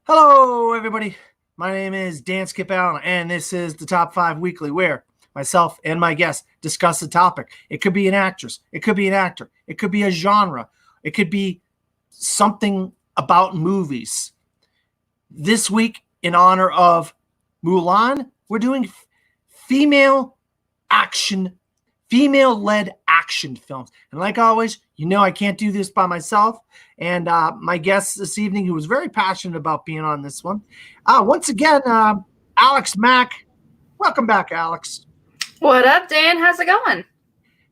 Hello, everybody. My name is Dan Skip Allen, and this is the Top 5 Weekly, where myself and my guests discuss a topic. It could be an actress, it could be an actor, it could be a genre, it could be something about movies. This week, in honor of Mulan, we're doing female action, female-led action films. And like always, I can't do this by myself. And my guest this evening, who was very passionate about being on this one, once again, Alex Mack. Welcome back, Alex. What up, Dan? How's it going?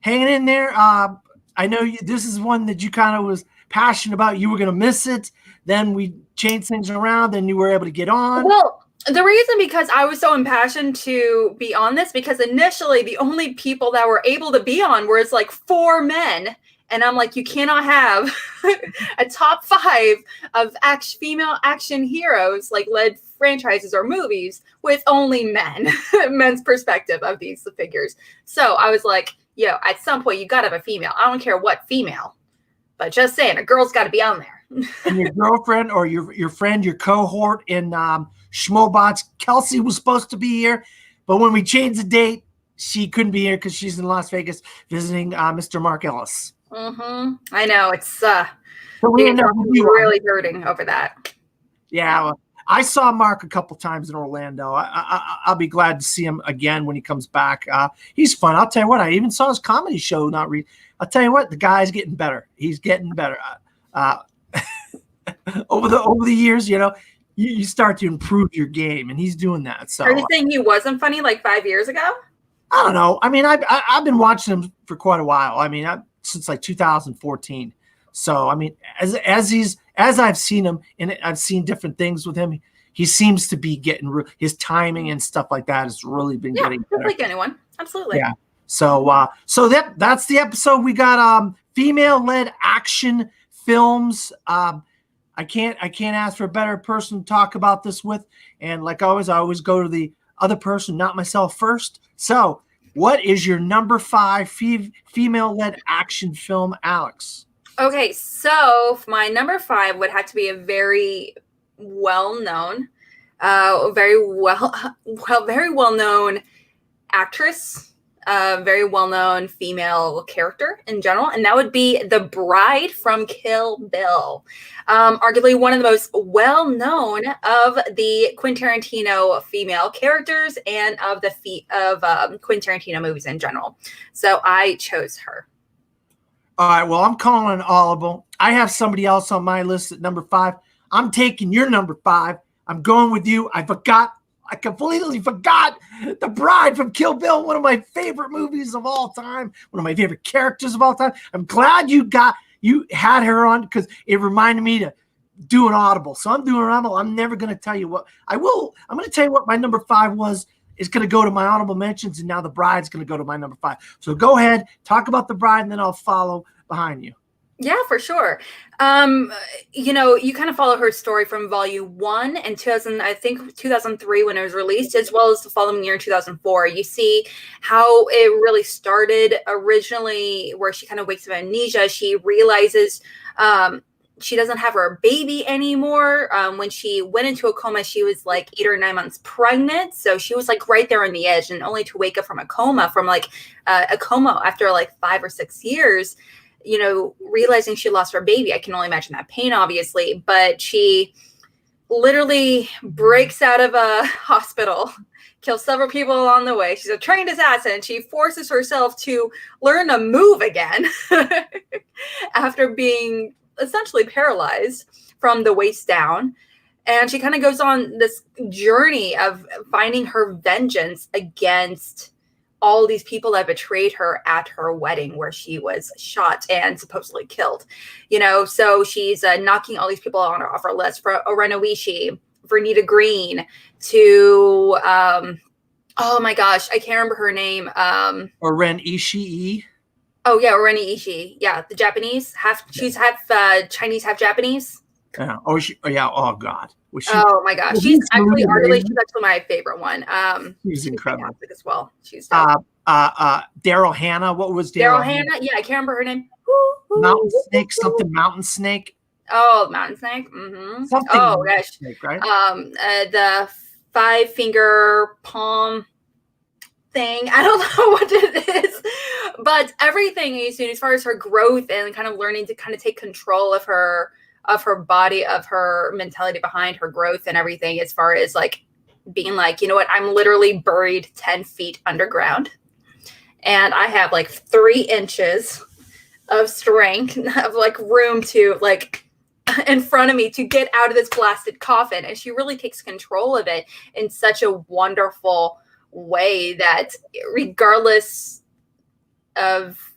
Hanging in there. I know this is one that you kind of was passionate about. You were going to miss it. Then we changed things around. Then you were able to get on. Well, the reason because I was so impassioned to be on this, because initially the only people that were able to be on were like 4 men. And I'm like, you cannot have a top 5 of female action heroes, like led franchises or movies, with only men, men's perspective of these figures. So I was like, at some point you got to have a female. I don't care what female, but just saying, a girl's got to be on there. And your girlfriend or your friend, your cohort in Schmobots, Kelsey, was supposed to be here. But when we changed the date, she couldn't be here because she's in Las Vegas visiting Mr. Mark Ellis. Mm-hmm. I know, it's so we really hurting over that. Yeah, well, I saw Mark a couple times in Orlando. I'll be glad to see him again when he comes back. He's fun. I'll tell you what. I even saw his comedy show. I'll tell you what. The guy's getting better. He's getting better. Over the years, you start to improve your game, and he's doing that. So, are you saying he wasn't funny like 5 years ago? I don't know. I mean, I've been watching him for quite a while. I mean, since like 2014. So, I mean, as I've seen him and I've seen different things with him, he seems to be getting his timing and stuff like that has really been getting better. Like anyone. Absolutely. Yeah. So, that's the episode. We got female-led action films. I can't ask for a better person to talk about this with. And like always, I always go to the other person, not myself, first. So, what is your number 5 female-led action film, Alex? Okay, so my number 5 would have to be a very well-known, very well-known actress, very well-known female character in general, and that would be the bride from Kill Bill. Arguably one of the most well-known of the Quentin Tarantino female characters and of the Quentin Tarantino movies in general. So I chose her. All right, well, I'm calling an audible. I have somebody else on my list at number 5. I'm taking your number 5. I'm going with you. I completely forgot the bride from Kill Bill, one of my favorite movies of all time, one of my favorite characters of all time. I'm glad you had her on because it reminded me to do an audible. So I'm doing an audible. I'm never going to tell you what I will. I'm going to tell you what my number 5 was. It's going to go to my honorable mentions, and now the bride's going to go to my number 5. So go ahead, talk about the bride, and then I'll follow behind you. Yeah, for sure. You kind of follow her story from volume 1 and 2003 when it was released, as well as the following year in 2004. You see how it really started originally, where she kind of wakes up with amnesia. She realizes she doesn't have her baby anymore. When she went into a coma, she was like 8 or 9 months pregnant. So she was like right there on the edge, and only to wake up from a coma after like 5 or 6 years, realizing she lost her baby. I can only imagine that pain, obviously, but she literally breaks out of a hospital, kills several people along the way. She's a trained assassin. She forces herself to learn to move again after being essentially paralyzed from the waist down. And she kind of goes on this journey of finding her vengeance against all these people that betrayed her at her wedding, where she was shot and supposedly killed. So she's knocking all these people off her list, for Oren Oishi, Vernita Green, to oh my gosh, I can't remember her name. Oren Ishii. Oh yeah, Oren Ishii. Yeah, the Japanese. She's half Chinese, half Japanese. Yeah. Oh yeah. Oh God. Oh my gosh. She's actually my favorite one. She's incredible as well. She's Daryl Hannah. What was Daryl Hannah? Yeah, I can't remember her name. Mountain Snake, something Mountain Snake. Oh, mountain snake. Mm-hmm. Something Oh gosh. snake, right? The 5-finger palm thing. I don't know what it is, but everything you see as far as her growth and kind of learning to kind of take control of her body, of her mentality behind her growth and everything, as far as like being like, you know what, I'm literally buried 10 feet underground and I have like 3 inches of strength of like room to like in front of me to get out of this blasted coffin. And she really takes control of it in such a wonderful way that regardless of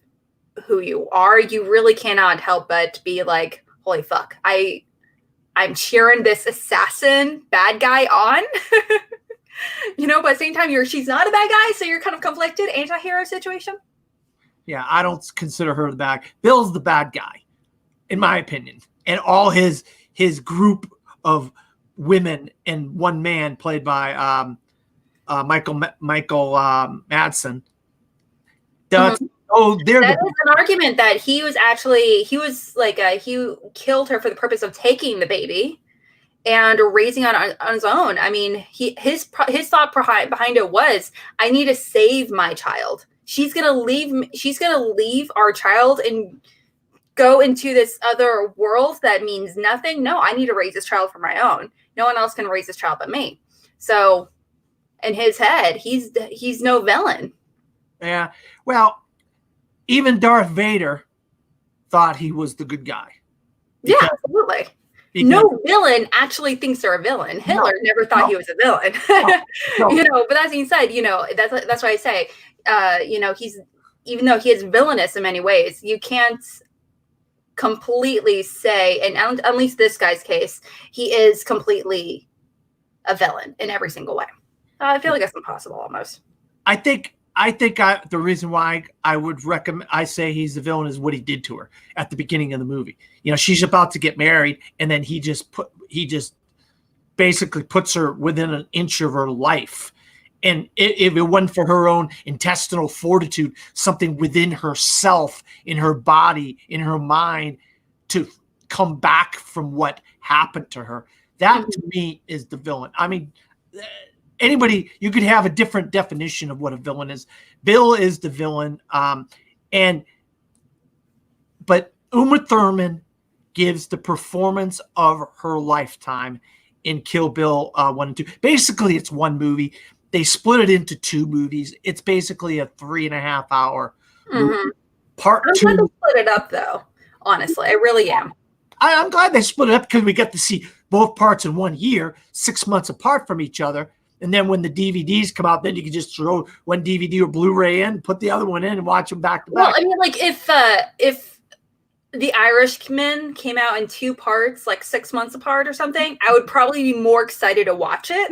who you are, you really cannot help but be like, holy fuck, I'm cheering this assassin bad guy on. But at the same time, she's not a bad guy, so you're kind of conflicted, anti-hero situation. Yeah, I don't consider her the bad. Bill's the bad guy, in my opinion, and all his group of women and one man played by Michael Madsen. Mm-hmm. They're that is an argument that he killed her for the purpose of taking the baby and raising on his own. I mean, his thought behind it was, I need to save my child. She's gonna leave our child and go into this other world that means nothing. No, I need to raise this child for my own. No one else can raise this child but me. So in his head, he's no villain. Yeah. Well, even Darth Vader thought he was the good guy. Yeah, absolutely. No villain actually thinks they're a villain. Hitler never thought he was a villain. But that being said, that's why I say, he's, even though he is villainous in many ways, you can't completely say, and at least this guy's case, he is completely a villain in every single way. I feel like that's impossible almost. I think the reason why I would recommend, I say he's the villain, is what he did to her at the beginning of the movie. She's about to get married, and then he just basically puts her within an inch of her life. And if it wasn't for her own intestinal fortitude, something within herself, in her body, in her mind, to come back from what happened to her, that to me is the villain. I mean, anybody, you could have a different definition of what a villain is. Bill is the villain. But Uma Thurman gives the performance of her lifetime in Kill Bill 1 and 2. Basically, it's one movie. They split it into 2 movies. It's basically a 3.5 hour movie. Part 2. I'm glad they split it up, though. Honestly, I really am. I'm glad they split it up because we get to see both parts in 1 year, 6 months apart from each other. And then when the DVDs come out, then you can just throw one DVD or Blu-ray in, put the other one in, and watch them back to back. Well, I mean, like if The Irishman came out in 2 parts, like 6 months apart or something, I would probably be more excited to watch it.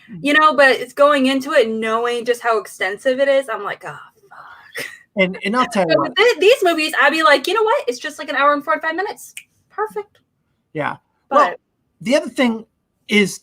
But it's going into it knowing just how extensive it is. I'm like, oh fuck. And I'll tell you what, these movies, I'd be like, you know what? It's just like an hour and 45 minutes. Perfect. Yeah. But the other thing is,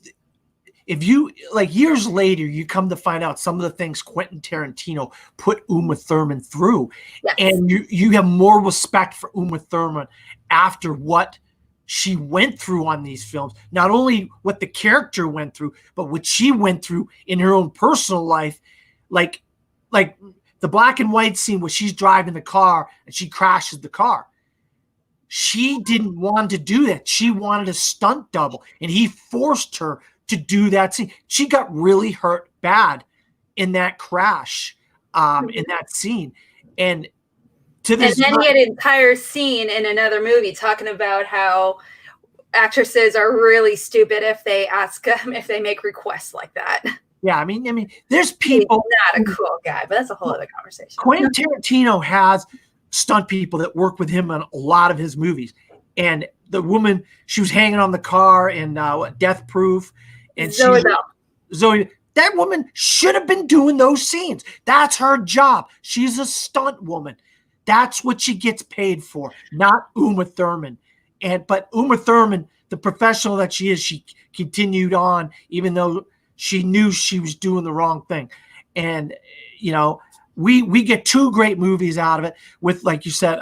if you, like, years later, you come to find out some of the things Quentin Tarantino put Uma Thurman through, yes, and you have more respect for Uma Thurman after what she went through on these films. Not only what the character went through, but what she went through in her own personal life. Like the black and white scene where she's driving the car and she crashes the car. She didn't want to do that. She wanted a stunt double, and he forced her to do that scene. She got really hurt bad in that crash, in that scene. And to this, and then he had an entire scene in another movie talking about how actresses are really stupid if they make requests like that. Yeah, I mean, there's people. He's not a cool guy, but that's a whole other conversation. Quentin Tarantino has stunt people that work with him on a lot of his movies, and the woman, she was hanging on the car in Death Proof, and Zoe, that woman should have been doing those scenes. That's her job. She's a stunt woman. That's what she gets paid for, not Uma Thurman. But Uma Thurman, the professional that she is, she continued on even though she knew she was doing the wrong thing. And we get 2 great movies out of it with, like you said,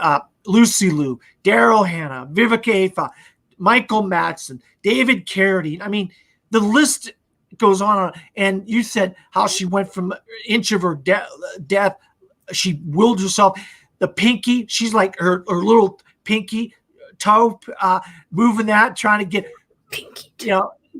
Lucy Liu, Daryl Hannah, Vivica A. Fox, Michael Madsen, David Carradine. I mean, the list goes on. And you said how she went from inch of her death. She willed herself. The pinky, she's like her little pinky toe, moving that, trying to get Pinky.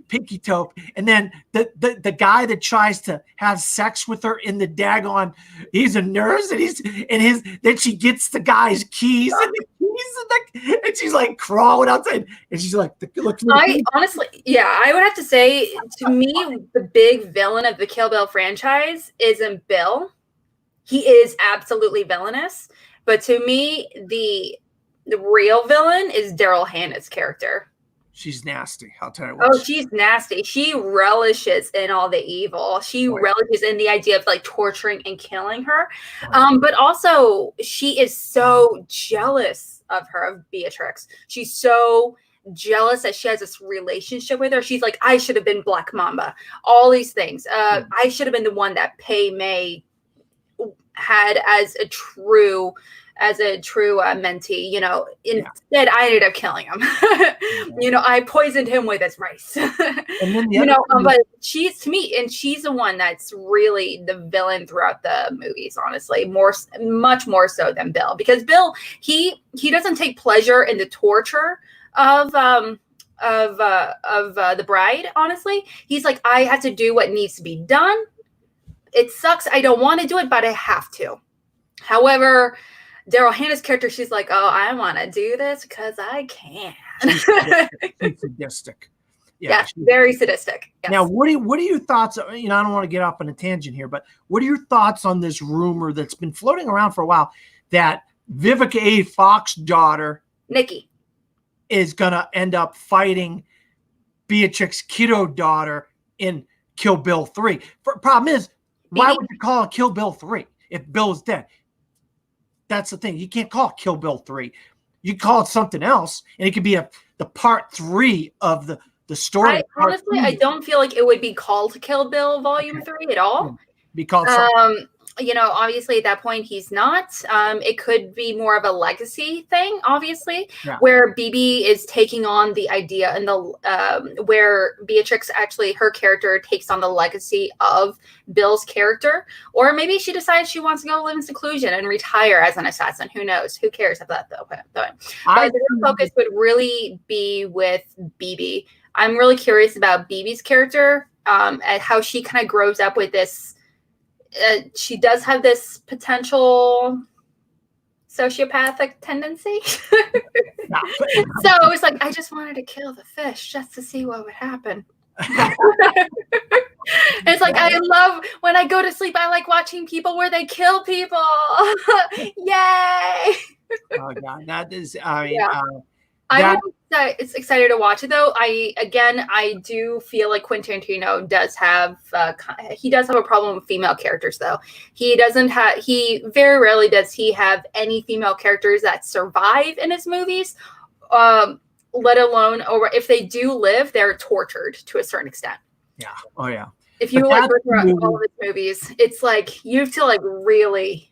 Pinky toe. And then the guy that tries to have sex with her in the daggone, he's a nurse, and then she gets the guy's keys and the keys and she's like crawling outside, and she's like, look. I honestly, yeah, I would have to say, to me, the big villain of the Kill Bill franchise isn't Bill. He is absolutely villainous, but to me, the real villain is Daryl Hannah's character. She's nasty. I'll tell you what. Oh, she's nasty. She relishes in all the evil. She relishes in the idea of like torturing and killing her. But also she is so jealous of Beatrix. She's so jealous that she has this relationship with her. She's like, I should have been Black Mamba. All these things. I should have been the one that Pei Mei had as a true mentee, instead I ended up killing him. I poisoned him with his rice. And then but she's, to me, and she's the one that's really the villain throughout the movies, honestly, much more so than Bill, because Bill, he doesn't take pleasure in the torture of the bride. Honestly, he's like, I have to do what needs to be done. It sucks. I don't want to do it, but I have to. However, Daryl Hannah's character, she's like, oh, I want to do this because I can. She's sadistic. Yeah, very sadistic. Yes. Now, what are your thoughts? I don't want to get off on a tangent here, but what are your thoughts on this rumor that's been floating around for a while that Vivica A. Fox's daughter, Nikki, is going to end up fighting Beatrix Kiddo daughter in Kill Bill 3? Problem is, why would you call it Kill Bill 3 if Bill is dead? That's the thing. You can't call it Kill Bill 3. You call it something else, and it could be the part 3 of the story. Honestly, I don't feel like it would be called Kill Bill Volume 3 at all. Because obviously at that point he's not. It could be more of a legacy thing, obviously, where BB is taking on the idea, and where Beatrix, actually her character, takes on the legacy of Bill's character, or maybe she decides she wants to go live in seclusion and retire as an assassin. Who knows? Who cares about that though? But the real focus would really be with BB. I'm really curious about BB's character, and how she kind of grows up with this. She does have this potential sociopathic tendency. So it's like, I just wanted to kill the fish just to see what would happen. It's like, I love when I go to sleep, I like watching people where they kill people. Yay. Oh God, that is, I'm excited to watch it though. I do feel like Quentin Tarantino does have a problem with female characters though. He very rarely does he have any female characters that survive in his movies, let alone, or if they do live, they're tortured to a certain extent. Yeah. Oh yeah. If you go through all of his movies, it's like you have to like really.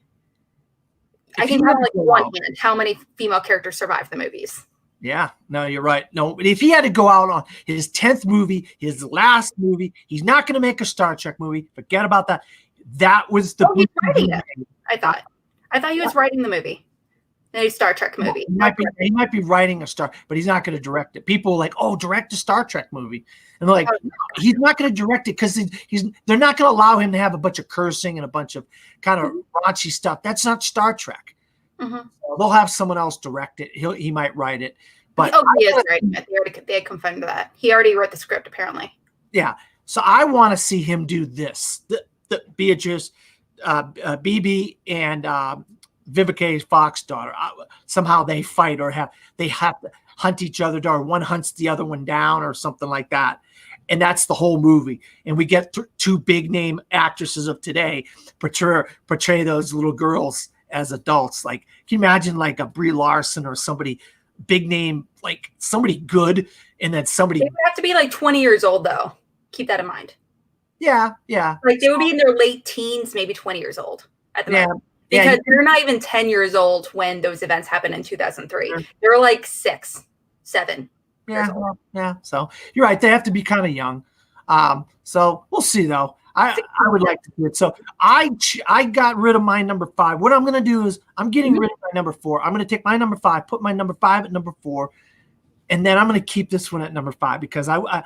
I can have like one hand how many female characters survive the movies. Yeah, no, you're right. No, but if he had to go out on his 10th movie, his last movie, he's not going to make a Star Trek movie. Forget about that. That was the. He's writing it. I thought he was writing the movie. A Star Trek movie. He might be writing a Star, but he's not going to direct it. People are like, "Oh, direct a Star Trek movie," and they're like, "He's not going to direct it because they're not going to allow him to have a bunch of cursing and a bunch of kind of raunchy stuff. That's not Star Trek." So they'll have someone else direct it. He might write it, but he is writing it. They had confirmed that. He already wrote the script, apparently. Yeah. So I want to see him do this. The Beatrice, BB, and Vivica Fox's daughter. Somehow they fight, or they have to hunt each other down. One hunts the other one down, or something like that. And that's the whole movie. And we get two big name actresses of today portray those little girls as adults. Like, can you imagine like a Brie Larson or somebody big name, like somebody good, and then somebody. They would have to be like 20 years old though. Keep that in mind. Yeah. Like they would be in their late teens, maybe 20 years old at the moment. because they're not even 10 years old when those events happened in 2003. Sure. They were like 6, 7 years old. Yeah. So you're right. They have to be kind of young. So we'll see though. I would like to do it. So I got rid of my number 5. What I'm going to do is I'm getting rid of my number 4. I'm going to take my number 5, put my number 5 at number 4, and then I'm going to keep this one at number 5 because I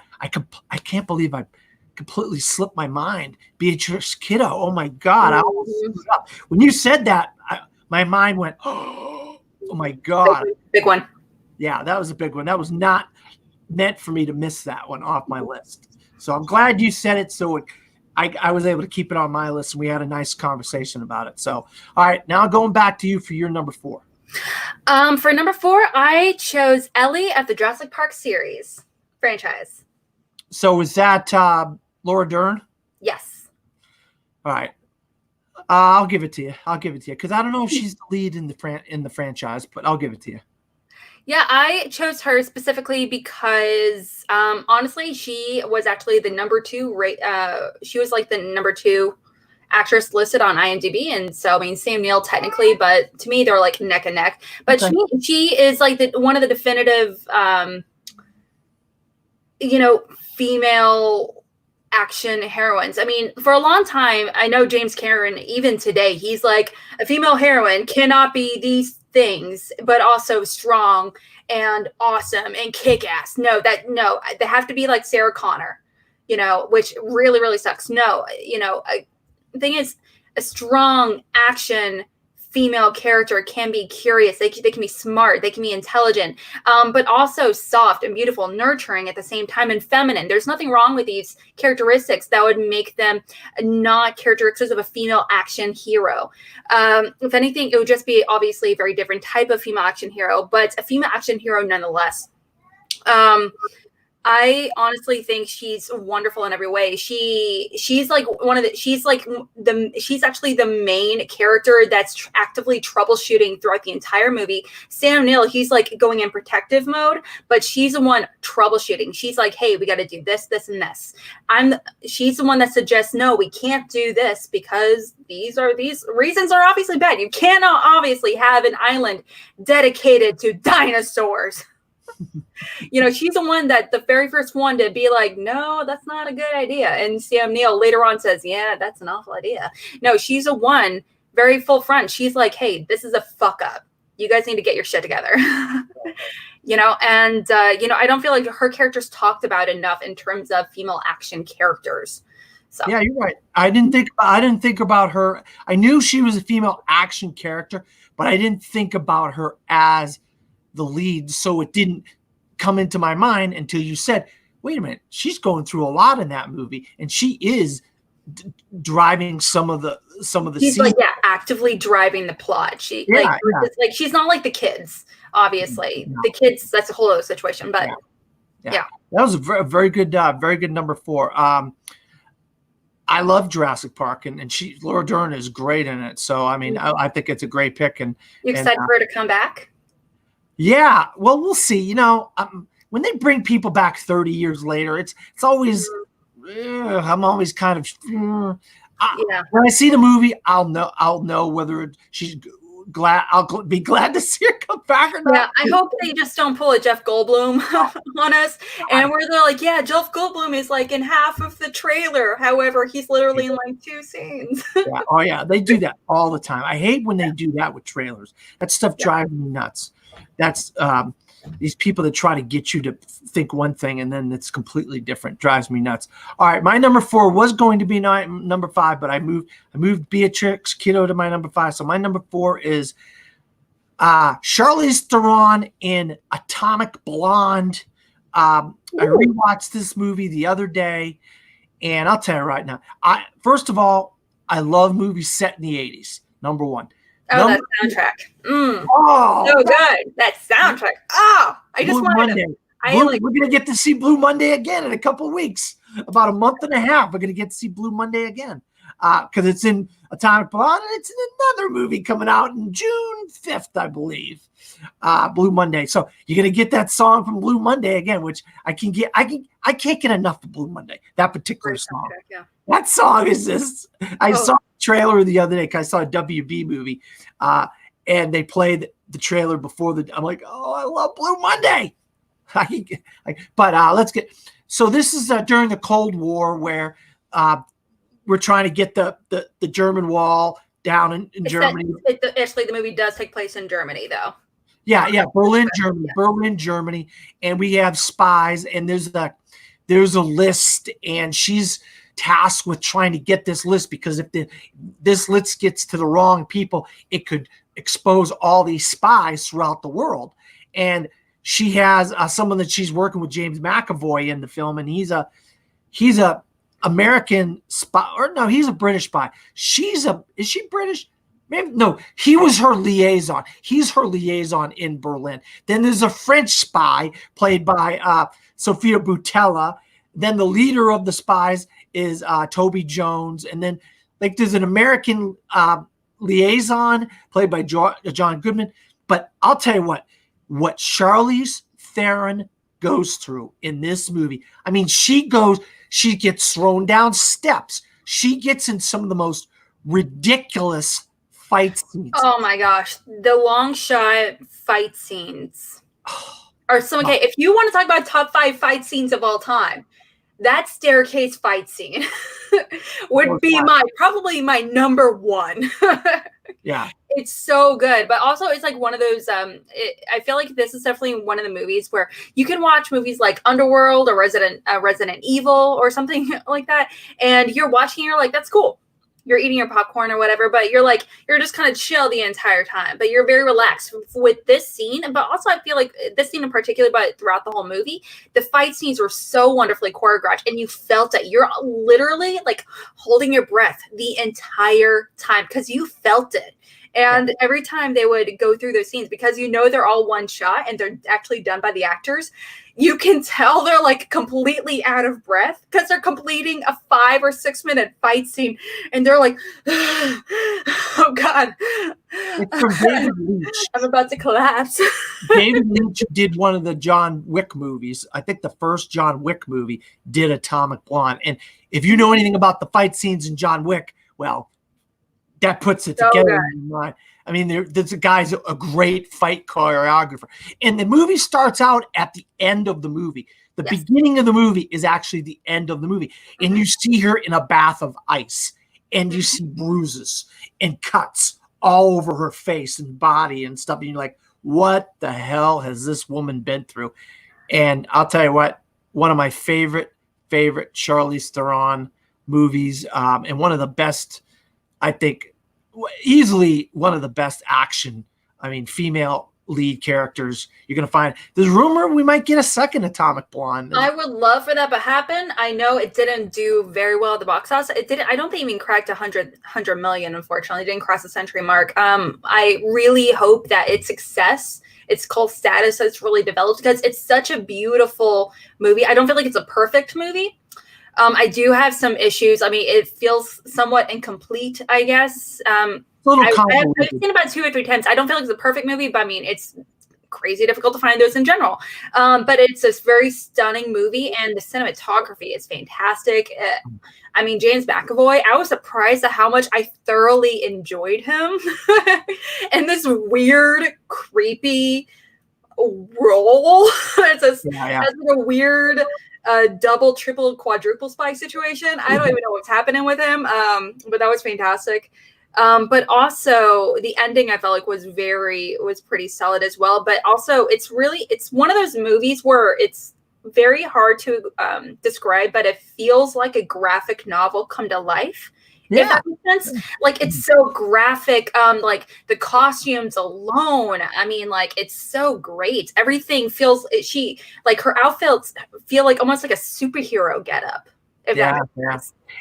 can't believe I completely slipped my mind. Beatrix Kiddo. Oh my God! When you said that, my mind went, oh my God! Big one. Yeah, that was a big one. That was not meant for me to miss that one off my list. So I'm glad you said it. So I was able to keep it on my list, and we had a nice conversation about it. So, all right, now going back to you for your number 4. For number 4, I chose Ellie of the Jurassic Park series franchise. So is that Laura Dern? Yes. All right. I'll give it to you. Because I don't know if she's the lead in the franchise, but I'll give it to you. Yeah, I chose her specifically because honestly, she was actually the number 2 she was like the number 2 actress listed on IMDb, and so I mean Sam Neill technically, but to me they're like neck and neck. But okay. she is like one of the definitive female action heroines. I mean, for a long time, I know James Cameron, even today, he's like, a female heroine cannot be these things, but also strong and awesome and kick-ass. No, they have to be like Sarah Connor, which really, really sucks. No, the thing is, a strong action female character can be curious. They can be smart. They can be intelligent, but also soft and beautiful, nurturing at the same time, and feminine. There's nothing wrong with these characteristics that would make them not characteristics of a female action hero. If anything, it would just be obviously a very different type of female action hero, but a female action hero nonetheless. I honestly think she's wonderful in every way. She's like she's actually the main character that's actively troubleshooting throughout the entire movie. Sam Neill, he's like going in protective mode, but she's the one troubleshooting. She's like, hey, we got to do this, this, and this. She's the one that suggests, no, we can't do this because these reasons are obviously bad. You cannot obviously have an island dedicated to dinosaurs. She's the one that the very first one to be like, no, that's not a good idea. And Sam Neill later on says, yeah, that's an awful idea. No, she's a one very full front. She's like, hey, this is a fuck up. You guys need to get your shit together. I don't feel like her character's talked about enough in terms of female action characters. So. Yeah, you're right. I didn't think about her. I knew she was a female action character, but I didn't think about her as the lead, so it didn't come into my mind until you said, wait a minute, she's going through a lot in that movie, and she is driving some of the she's like actively driving the plot. She's not like the kids, obviously. No. The kids, that's a whole other situation, but yeah. That was a very good number 4. I love Jurassic Park, and Laura Dern is great in it, so I mean I think it's a great pick. And you excited for her to come back? Yeah, well, we'll see. When they bring people back 30 years later, it's always I'm always kind of when I see the movie, I'll know whether she's glad. I'll be glad to see her come back or not. Yeah, I hope they just don't pull a Jeff Goldblum on us, and where they're like, yeah, Jeff Goldblum is like in half of the trailer. However, he's literally in like 2 scenes. Yeah. Oh yeah, they do that all the time. I hate when they do that with trailers. That stuff drives me nuts. That's these people that try to get you to think one thing and then it's completely different. Drives me nuts. All right, my number 4 was going to be number 5, but I moved Beatrix Kiddo to my number 5. So my number 4 is Charlize Theron in Atomic Blonde. I rewatched this movie the other day, and I'll tell you right now. First of all, I love movies set in the 80s. Number 1. Oh, that soundtrack. So good. That soundtrack. Oh, I just wanted to. We're going to get to see Blue Monday again in a couple of weeks. About a month and a half, we're going to get to see Blue Monday again. Because it's in Atomic Blonde, and it's in another movie coming out in June 5th, I believe. Blue Monday. So you're going to get that song from Blue Monday again, which I can't get enough of Blue Monday. That particular song. Yeah. That song is just, I saw it trailer the other day because I saw a WB movie, and they played the trailer before I'm like, oh, I love Blue Monday. But let's get. So this is during the Cold War where we're trying to get the German wall down in Germany. Actually, the movie does take place in Germany, though. Yeah, Berlin, Germany, yeah. Berlin, Germany, and we have spies, and there's a list, and she's tasked with trying to get this list because if this list gets to the wrong people, it could expose all these spies throughout the world. And she has someone that she's working with, James McAvoy, in the film, and he's a American spy, or no, he's a British spy. Is she British? Maybe, no, he was her liaison. He's her liaison in Berlin. Then there's a French spy played by Sophia Boutella. Then the leader of the spies is Toby Jones. And then like there's an American liaison played by John Goodman. But I'll tell you what Charlize Theron goes through in this movie. I mean, she gets thrown down steps. She gets in some of the most ridiculous fight scenes. Oh my gosh, the long shot fight scenes are so okay. If you want to talk about top 5 fight scenes of all time, that staircase fight scene would be probably my number 1. Yeah, it's so good, but also it's like one of those. I feel like this is definitely one of the movies where you can watch movies like Underworld or Resident Evil or something like that, and you're watching, you're like, that's cool. You're eating your popcorn or whatever, but you're just kind of chill the entire time, but you're very relaxed with this scene. But also I feel like this scene in particular, but throughout the whole movie, the fight scenes were so wonderfully choreographed and you felt it. You're literally like holding your breath the entire time because you felt it. And every time they would go through those scenes, because they're all one shot and they're actually done by the actors, you can tell they're like completely out of breath because they're completing a 5 or 6 minute fight scene and they're like, oh God, it's from David Leitch. I'm about to collapse. David Leitch did one of the John Wick movies. I think the first John Wick movie did Atomic Blonde. And if you know anything about the fight scenes in John Wick, well, that puts it together in your mind. I mean, there's a guy's a great fight choreographer. And the movie starts out at the end of the movie. The beginning of the movie is actually the end of the movie. And you see her in a bath of ice. And you see bruises and cuts all over her face and body and stuff. And you're like, what the hell has this woman been through? And I'll tell you what, one of my favorite Charlize Theron movies, and one of the best, I think, easily one of the best action, female lead characters you're going to find. There's rumor we might get a second Atomic Blonde. I would love for that to happen. I know it didn't do very well at the box office. It didn't. I don't think it even cracked 100 million, unfortunately. It didn't cross the century mark. I really hope that its success, its cult status has really developed because it's such a beautiful movie. I don't feel like it's a perfect movie. I do have some issues. I mean, it feels somewhat incomplete, I guess. I've seen about 2 or 3 times. I don't feel like it's a perfect movie, but I mean, it's crazy difficult to find those in general. But it's this very stunning movie, and the cinematography is fantastic. James McAvoy, I was surprised at how much I thoroughly enjoyed him. And this weird, creepy role. It's a weird double, triple, quadruple spy situation. I don't even know what's happening with him. But that was fantastic. But also the ending I felt like was pretty solid as well. But also it's one of those movies where it's very hard to describe, but it feels like a graphic novel come to life. Yeah. If that makes sense. Like it's so graphic. Like the costumes alone. I mean, like it's so great. Everything feels her outfits feel like almost like a superhero getup. Yeah.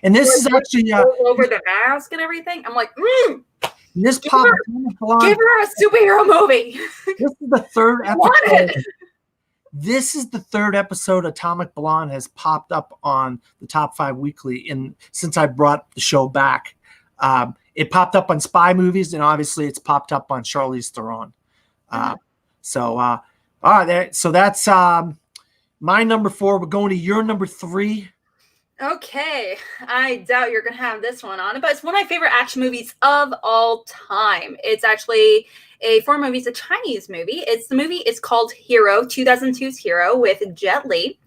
And this is actually over the mask and everything. I'm like, this give her a superhero movie. This is the third episode. This is the third episode Atomic Blonde has popped up on the Top 5 Weekly since I brought the show back. It popped up on spy movies, and obviously it's popped up on Charlize Theron. All right, so that's my number 4. We're going to your number 3. Okay, I doubt you're gonna have this one on it, but it's one of my favorite action movies of all time. It's actually a foreign movie. It's a Chinese movie. It's called Hero, 2002's Hero with Jet Li,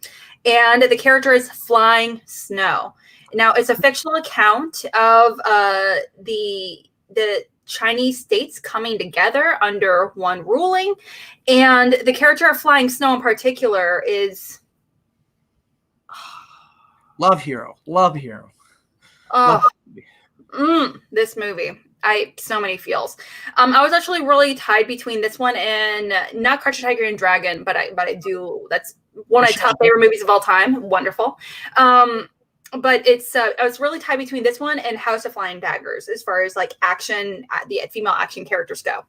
and the character is Flying Snow. Now, it's a fictional account of the Chinese states coming together under one ruling, and the character of Flying Snow in particular is Love Hero. Love Hero. oh, Love this movie. So many feels. I was actually really tied between this one and not Crouching Tiger and Dragon, but I do. That's one of my top favorite movies of all time. Wonderful. But it's I was really tied between this one and House of Flying Daggers as far as like action, the female action characters go.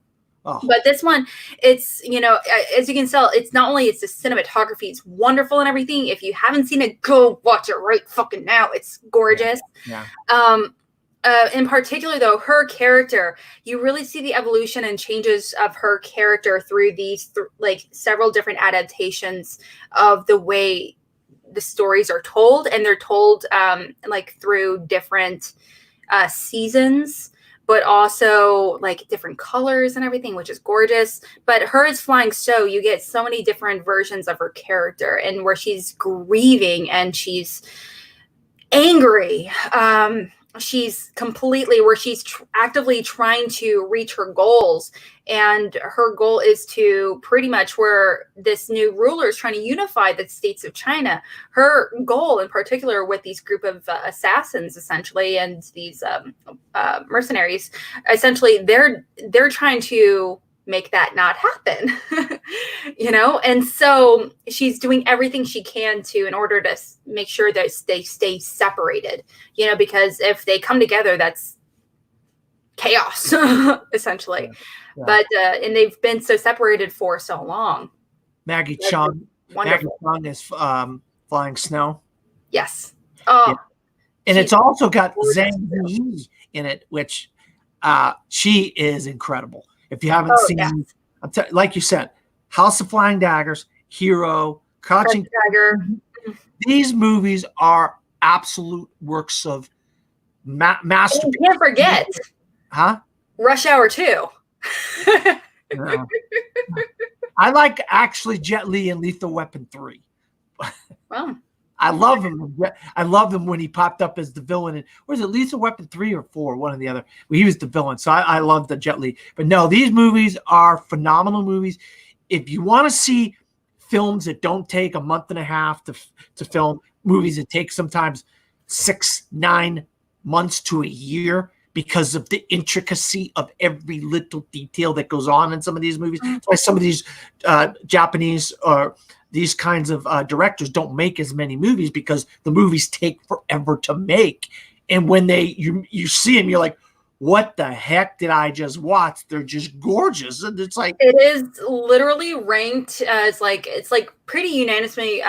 Oh. But this one, it's, as you can tell, it's not only it's the cinematography, it's wonderful and everything. If you haven't seen it, go watch it right fucking now. It's gorgeous. Yeah. In particular, though, her character, you really see the evolution and changes of her character through these like several different adaptations of the way the stories are told, and they're told like through different seasons, but also like different colors and everything, which is gorgeous. But her as Flying Snow, you get so many different versions of her character, and where she's grieving and she's angry. She's completely where she's actively trying to reach her goals, and her goal is to pretty much where this new ruler is trying to unify the states of China. Her goal in particular with these group of assassins essentially, and these mercenaries, essentially they're trying to make that not happen. And so she's doing everything she can to in order to make sure that they stay separated, because if they come together, that's chaos essentially. Yeah. But and they've been so separated for so long. Maggie Chung is Flying Snow. Yes. Oh, yeah. And it's also got Zhang Yi in it, which she is incredible. If you haven't seen, yeah. Like you said, House of Flying Daggers, Hero, Crouching Tiger. These movies are absolute works of masterpiece. You can't forget. Huh? Rush Hour 2. No. I like actually Jet Li and Lethal Weapon 3. Wow. I love him. I love him when he popped up as the villain. And was it Lethal Weapon 3 or 4? One or the other. Well, he was the villain. So I love the Jet Li. But no, these movies are phenomenal movies. If you want to see films that don't take a month and a half to film, movies that take sometimes 6-9 months to a year because of the intricacy of every little detail that goes on in some of these movies. That's why some of these Japanese or these kinds of directors don't make as many movies, because the movies take forever to make. And when you see them, you're like, what the heck did I just watch? They're just gorgeous. And it's like, it is literally ranked as like, it's like pretty unanimously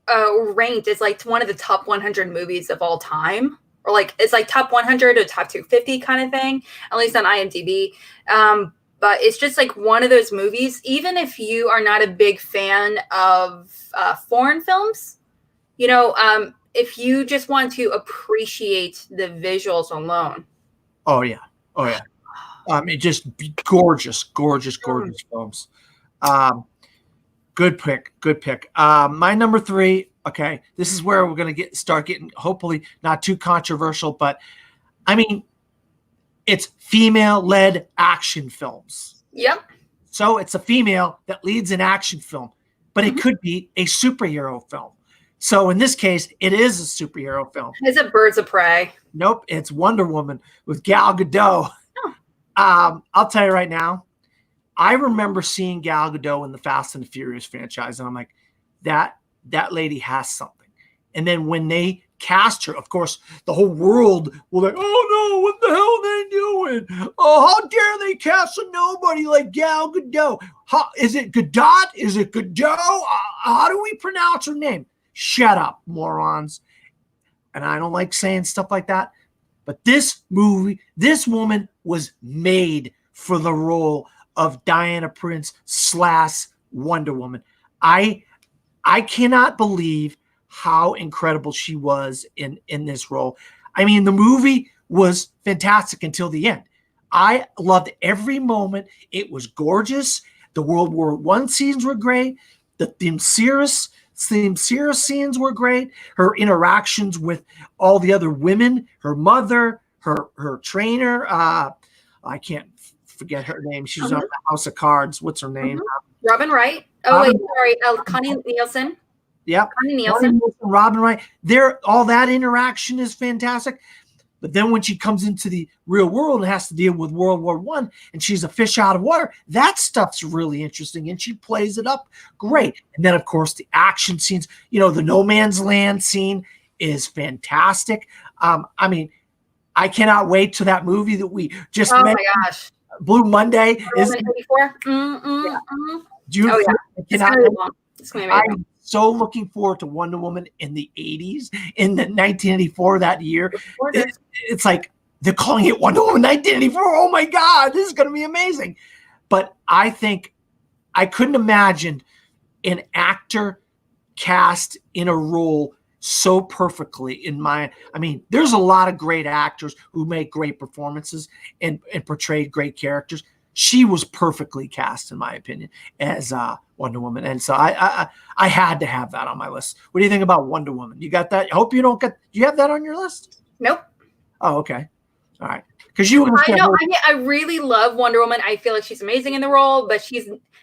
ranked as like one of the top 100 movies of all time. Or like, it's like top 100 or top 250 kind of thing, at least on IMDb. But it's just like one of those movies, even if you are not a big fan of foreign films, if you just want to appreciate the visuals alone. Oh, yeah. Oh, yeah. It just gorgeous films. Good pick. My number 3, okay, this is where we're going to start getting, hopefully not too controversial, but I mean, it's female-led action films. Yep. So it's a female that leads an action film, but it could be a superhero film. So in this case, it is a superhero film. Is it Birds of Prey? Nope, it's Wonder Woman with Gal Gadot. Oh. I'll tell you right now, I remember seeing Gal Gadot in the Fast and the Furious franchise, and I'm like, that lady has something. And then when they cast her, of course, the whole world will like, oh no, what the hell are they doing? Oh, how dare they cast a nobody like Gal Gadot? Is it Gadot? Is it Gadot? How do we pronounce her name? Shut up, morons. And I don't like saying stuff like that. But this woman was made for the role of Diana Prince / Wonder Woman. I cannot believe how incredible she was in this role. I mean, the movie was fantastic until the end. I loved every moment. It was gorgeous. The World War I scenes were great. The Themyscira scenes were great. Her interactions with all the other women, her mother, her trainer. I can't forget her name. She's on the House of Cards. What's her name? Robin Wright. Oh, wait, sorry. Connie Nielsen. Yep. Connie Nielsen. Robin Wright. All that interaction is fantastic. But then when she comes into the real world and has to deal with World War I and she's a fish out of water, that stuff's really interesting and she plays it up great. And then, of course, the action scenes, the No Man's Land scene is fantastic. I mean, I cannot wait to that movie that we just Oh, made. my gosh. Blue Monday is June. Oh, yeah. It's going to be long. It's going to be amazing. I'm so looking forward to Wonder Woman in the 80s, in the 1984 that year. It's like they're calling it Wonder Woman 1984. Oh my God, this is going to be amazing. But I think I couldn't imagine an actor cast in a role so perfectly I mean, there's a lot of great actors who make great performances and portrayed great characters. She was perfectly cast, in my opinion, as Wonder Woman. And so I had to have that on my list. What do you think about Wonder Woman? You got that? I hope you don't do you have that on your list? Nope. Oh, okay. All right. Because you I know. I mean, I really love Wonder Woman. I feel like she's amazing in the role, but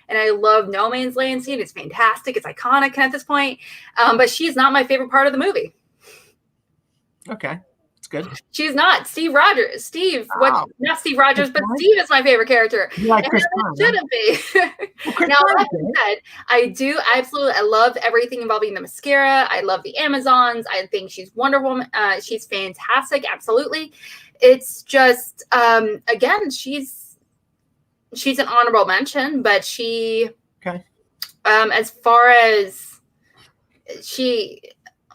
and I love No Man's Land scene. It's fantastic. It's iconic at this point. But she's not my favorite part of the movie. Okay. It's good. She's not. Steve Rogers. Wow. Not Steve Rogers, but Steve is my favorite character. You like Chris Pine, shouldn't be. Now, like I said, I love everything involving the Themyscira. I love the Amazons. I think she's Wonder Woman. She's fantastic. Absolutely. It's just, again, she's an honorable mention, but as far as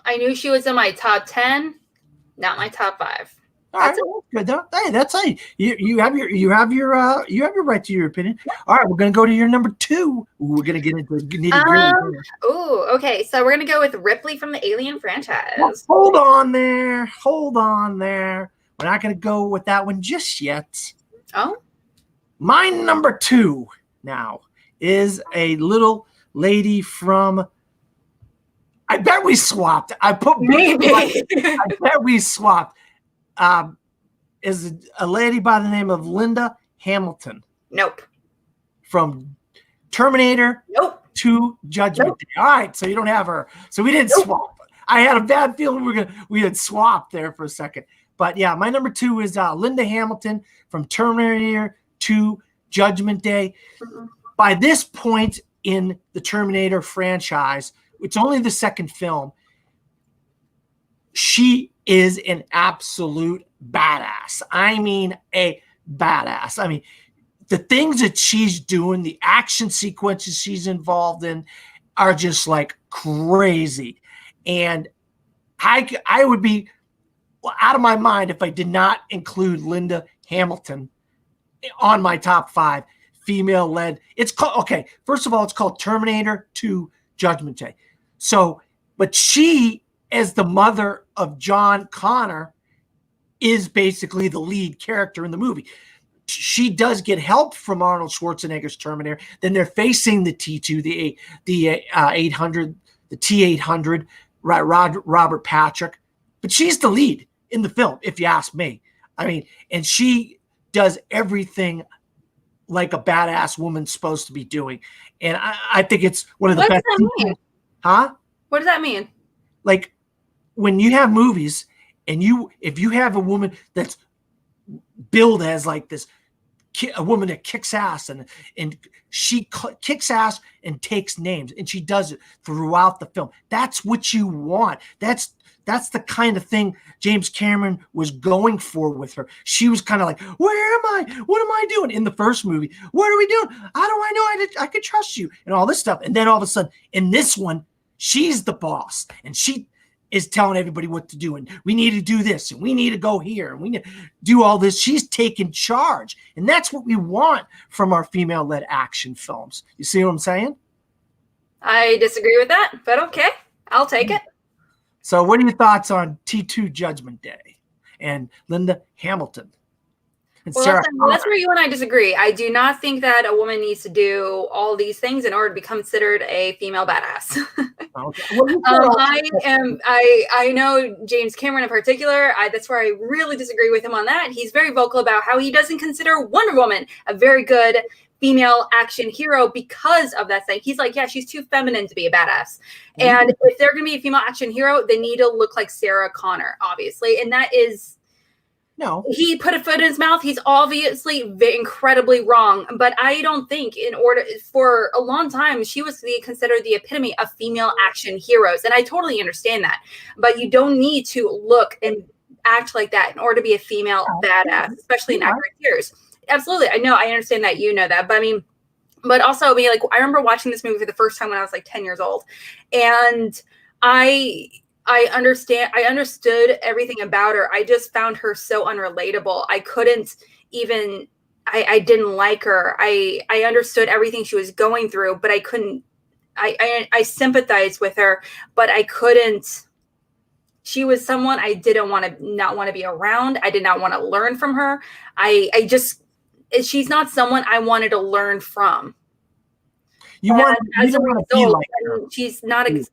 I knew she was in my top 10. Not my top 5. All right, good though. Hey, that's how you have your right to your opinion. All right, we're gonna go to your number 2. We're gonna get into nitty-gritty. Okay. So we're gonna go with Ripley from the Alien franchise. Well, hold on there. We're not gonna go with that one just yet. Oh, my number 2 now is a little lady from. I bet we swapped. Maybe. I bet we swapped. Is a lady by the name of Linda Hamilton. Nope. From Terminator. Nope. To Judgment Day. All right, so you don't have her. So we didn't swap. I had a bad feeling we had swapped there for a second. But yeah, my number 2 is Linda Hamilton from Terminator to Judgment Day. Mm-hmm. By this point in the Terminator franchise, it's only the second film, she is an absolute badass. I mean, a badass. I mean, the things that she's doing, the action sequences she's involved in are just like crazy. And I would be out of my mind if I did not include Linda Hamilton on my top 5 female-led. It's called, okay, first of all, it's called Terminator 2 Judgment Day. So, but she, as the mother of John Connor, is basically the lead character in the movie. She does get help from Arnold Schwarzenegger's Terminator. Then they're facing the T2, the 800, the T800, Robert Patrick. But she's the lead in the film, if you ask me. I mean, and she does everything like a badass woman's supposed to be doing. And I think it's one of the best. Huh? What does that mean? Like when you have movies and if you have a woman that's billed as like this, a woman that kicks ass and she kicks ass and takes names and she does it throughout the film. That's what you want. That's the kind of thing James Cameron was going for with her. She was kind of like, where am I? What am I doing? In the first movie, what are we doing? How do I know I could trust you? And all this stuff. And then all of a sudden, in this one, she's the boss. And she is telling everybody what to do. And we need to do this. And we need to go here. And we need to do all this. She's taking charge. And that's what we want from our female-led action films. You see what I'm saying? I disagree with that, but okay. I'll take it. So what are your thoughts on T2 Judgment Day and Linda Hamilton and Well, Sarah that's where you and I disagree. I do not think that a woman needs to do all these things in order to be considered a female badass. Okay. Well, I know James Cameron in particular. That's where I really disagree with him on that. He's very vocal about how he doesn't consider Wonder Woman a very good female action hero because of that thing. He's like, yeah, she's too feminine to be a badass. And if they're going to be a female action hero, they need to look like Sarah Connor, obviously. And that is. No, he put a foot in his mouth. He's obviously incredibly wrong. But I don't think in order for a long time, she was considered the epitome of female action heroes. And I totally understand that. But you don't need to look and act like that in order to be a female badass, especially in accurate years. Absolutely. I know. I understand that. You know that. But I mean, but also, I mean, like, I remember watching this movie for the first time when I was like 10 years old. And I understood everything about her. I just found her so unrelatable. I couldn't even, I didn't like her. I understood everything she was going through, but I couldn't, I sympathized with her, but I couldn't, she was someone I didn't not want to be around. I did not want to learn from her. She's not someone I wanted to learn from. You want to be like her. She's not a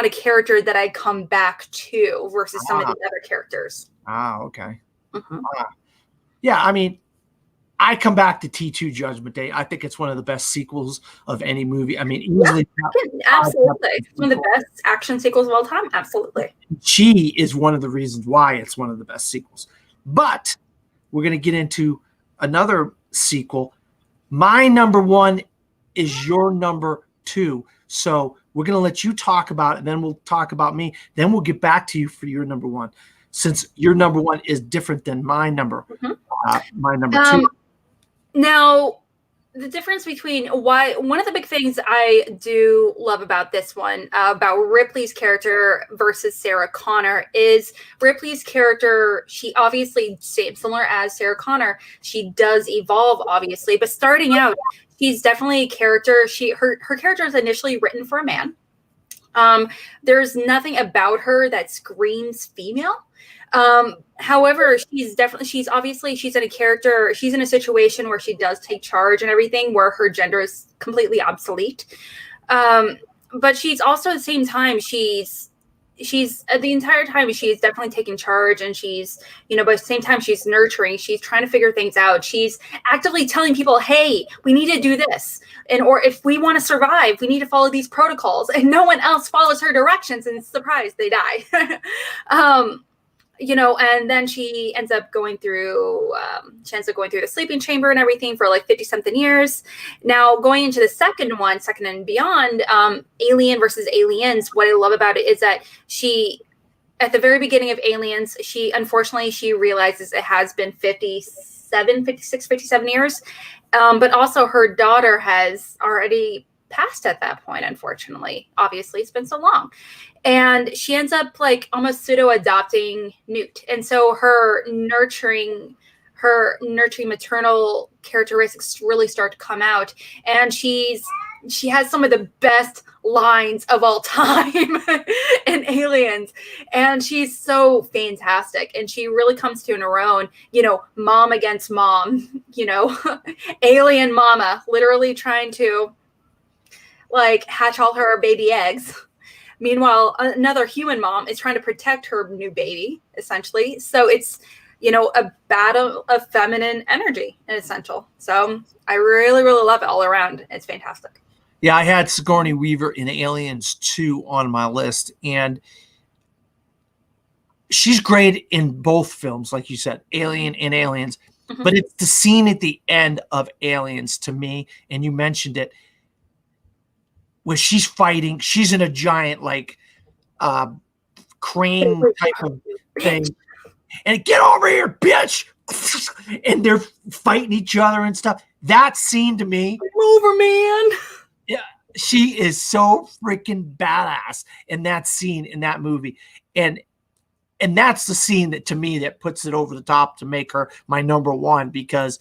character that I come back to versus some of the other characters. Okay. Yeah, I mean, I come back to T2 Judgment Day. I think it's one of the best sequels of any movie. I mean, easily. Absolutely. It's one of the best action sequels of all time. Absolutely. She is one of the reasons why it's one of the best sequels. But we're going to get into another sequel. My number one is your number two. So we're going to let you talk about it, and then we'll talk about me. Then we'll get back to you for your number one, since your number one is different than my number two. Now, the difference between one of the big things I do love about this one, about Ripley's character versus Sarah Connor, is Ripley's character, she obviously, similar as Sarah Connor, she does evolve, obviously, but starting out, she's definitely a character. Her character is initially written for a man. There's nothing about her that screams female. However, she's in a character, she's in a situation where she does take charge and everything, where her gender is completely obsolete. But she's also at the same time, she's the entire time she's definitely taking charge, and she's, but at the same time she's nurturing, she's trying to figure things out. She's actively telling people, hey, we need to do this. Or if we want to survive, we need to follow these protocols, and no one else follows her directions, and surprise, they die. And then she ends up going through the sleeping chamber and everything for like 50 something years. Now going into the second and beyond, Alien versus Aliens, what I love about it is that at the very beginning of Aliens, she realizes it has been 57 years. But also her daughter has already passed at that point, unfortunately. Obviously, it's been so long. And she ends up like almost pseudo adopting Newt. And so her nurturing maternal characteristics really start to come out. And she has some of the best lines of all time in Aliens. And she's so fantastic. And she really comes to her own, mom against mom, alien mama, literally trying to like hatch all her baby eggs. Meanwhile, another human mom is trying to protect her new baby, essentially. So it's, a battle of feminine energy in essential. So I really, really love it all around. It's fantastic. Yeah, I had Sigourney Weaver in Aliens 2 on my list, and she's great in both films, like you said, Alien and Aliens. Mm-hmm. But it's the scene at the end of Aliens to me, and you mentioned it, where she's fighting. She's in a giant like crane type of thing, and get over here, bitch! And they're fighting each other and stuff. That scene to me, come over, man. Yeah, she is so freaking badass in that scene in that movie, and that's the scene that to me that puts it over the top to make her my number one. Because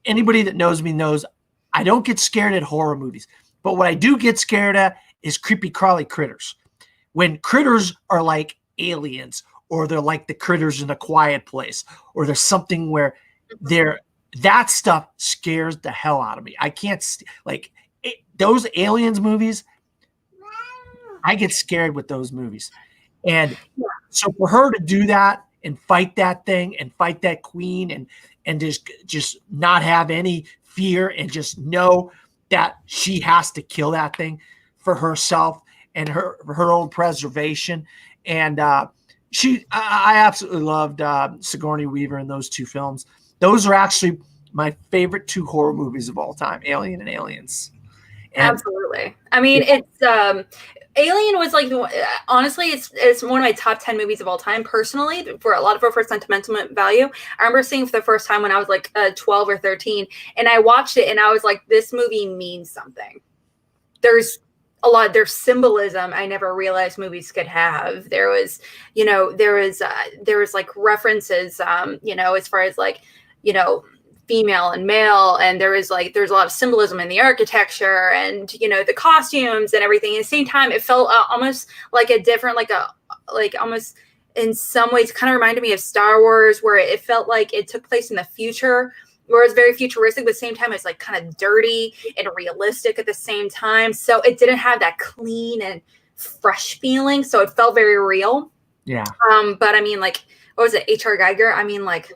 anybody that knows me knows I don't get scared at horror movies, but what I do get scared at is creepy crawly critters. when critters are like aliens, or they're like the critters in A Quiet Place, or there's something where they're that stuff scares the hell out of me. I can't those aliens movies. I get scared with those movies, and so for her to do that and fight that thing and fight that queen and just not have any fear and just know that she has to kill that thing for herself and her own preservation. And I absolutely loved Sigourney Weaver in those two films. Those are actually my favorite two horror movies of all time, Alien and Aliens. And absolutely. I mean, it's Alien was like, honestly, it's one of my top 10 movies of all time personally, for a lot of it for sentimental value. I remember seeing it for the first time when I was like 12 or 13, and I watched it and I was like, this movie means something. There's symbolism I never realized movies could have. There was like references, as far as like, female and male, and there's a lot of symbolism in the architecture and the costumes and everything. At the same time, it felt almost like a different, almost in some ways kind of reminded me of Star Wars, where it felt like it took place in the future, where it was very futuristic, but at the same time it's like kind of dirty and realistic at the same time. So it didn't have that clean and fresh feeling, so it felt very real. Yeah. But I mean, like, what was it, H.R. Geiger? I mean, like,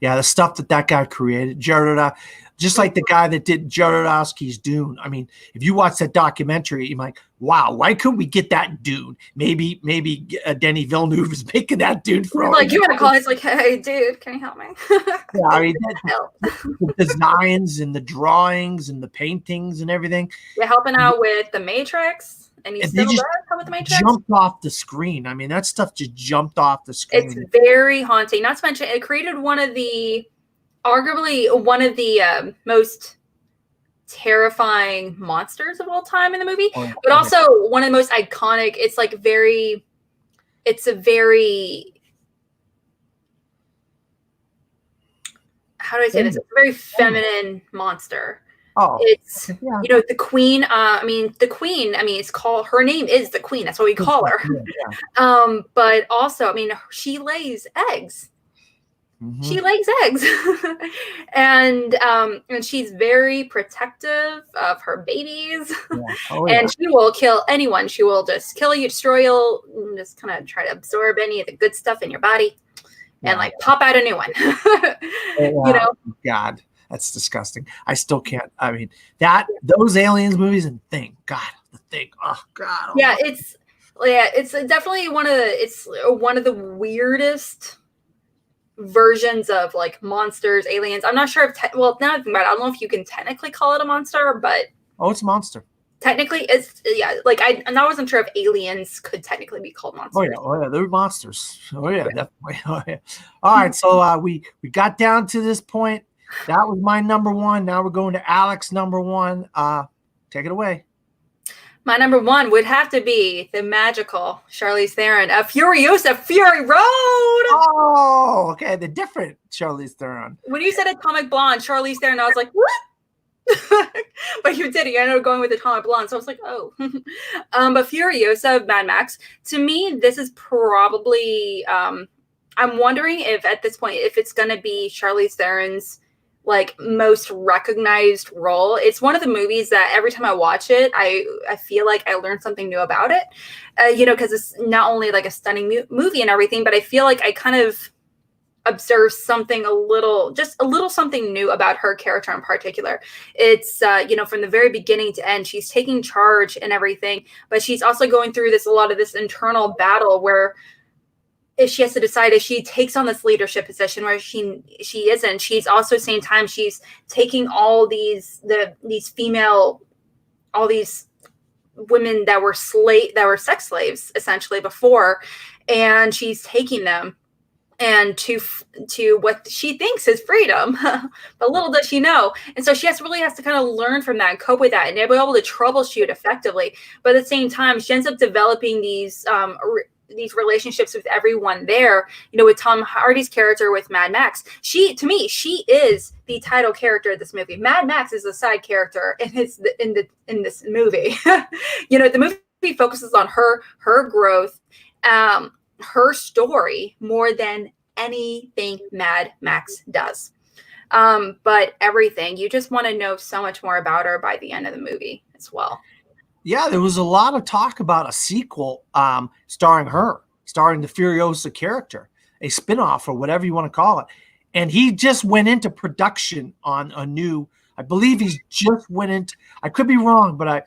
yeah, the stuff that guy created, just like the guy that did Jodorowsky's Dune. I mean, if you watch that documentary, you're like, wow, why couldn't we get that Dune? Maybe Denis Villeneuve is making that Dune for like, you want to call it, it's like, hey, dude, can you help me? Yeah, I mean, the designs and the drawings and the paintings and everything. You're helping out with The Matrix. And he still does come with The Matrix. Jumped off the screen. I mean, that stuff just jumped off the screen. It's very haunting. Not to mention, it created arguably one of the most terrifying monsters of all time in the movie, but also one of the most iconic. It's a very how do I say this? It's a very feminine monster. Oh, it's the queen. It's called, her name is the queen. That's what we call her. Yeah. But also, I mean, she lays eggs. Mm-hmm. She lays eggs, and she's very protective of her babies. Yeah. And she will kill anyone. She will just kill you, destroy you, just kind of try to absorb any of the good stuff in your body, and like pop out a new one. God. That's disgusting. I still can't. I mean, those Aliens movies and The Thing. Oh God. Yeah, it's definitely one of the weirdest versions of like monsters, aliens. I'm not sure if now I think about it, I don't know if you can technically call it a monster, but it's a monster. Technically, it's I wasn't sure if aliens could technically be called monsters. Oh yeah, they're monsters. Oh yeah, definitely. Oh, yeah. All right, so we got down to this point. That was my number one. Now we're going to Alex number one. Take it away. My number one would have to be the magical Charlize Theron of Furiosa Fury Road. Oh, okay. The different Charlize Theron. When you said Atomic Blonde, Charlize Theron, I was like, what? But you did. You ended up going with Atomic Blonde. So I was like, oh. But Furiosa of Mad Max, to me, this is probably, I'm wondering if at this point, if it's going to be Charlize Theron's like most recognized role. It's one of the movies that every time I watch it, I feel like I learn something new about it, because it's not only like a stunning movie and everything, but I feel like I kind of observe something just a little something new about her character in particular. It's, from the very beginning to end, she's taking charge and everything, but she's also going through a lot of this internal battle where if she has to decide if she takes on this leadership position where she isn't, she's also at the same time, she's taking all these women that were sex slaves essentially before, and she's taking them and to what she thinks is freedom, but little does she know. And so she really has to kind of learn from that and cope with that and be able to troubleshoot effectively. But at the same time, she ends up developing these relationships with everyone there, with Tom Hardy's character with Mad Max. To me, she is the title character of this movie. Mad Max is a side character in this movie. The movie movie focuses on her growth, her story more than anything Mad Max does. But everything, you just want to know so much more about her by the end of the movie as well. Yeah, there was a lot of talk about a sequel starring the Furiosa character, a spinoff or whatever you want to call it. And he just went into production on a new, I believe he's just went into, I could be wrong, but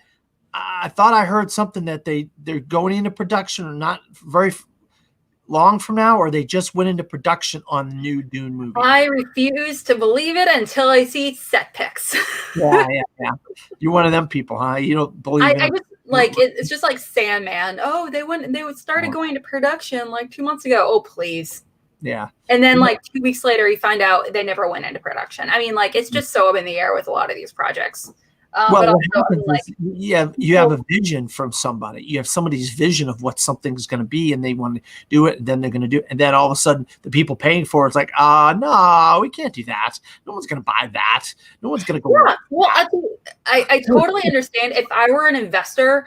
I thought I heard something that they're going into production or not very long from now, or they just went into production on the new Dune movie. I refuse to believe it until I see set pics. Yeah. You're one of them people, huh? You don't believe I just like it's just like Sandman. Oh, they started going to production like 2 months ago. Oh, please. Yeah. And then like 2 weeks later, you find out they never went into production. I mean, like it's just so up in the air with a lot of these projects. Well, what happens is you have a vision from somebody. You have somebody's vision of what something's going to be, and they want to do it, and then they're going to do it. And then all of a sudden, the people paying for it's like, no, we can't do that. No one's going to buy that. No one's going to go. Yeah, well, I totally understand. If I were an investor,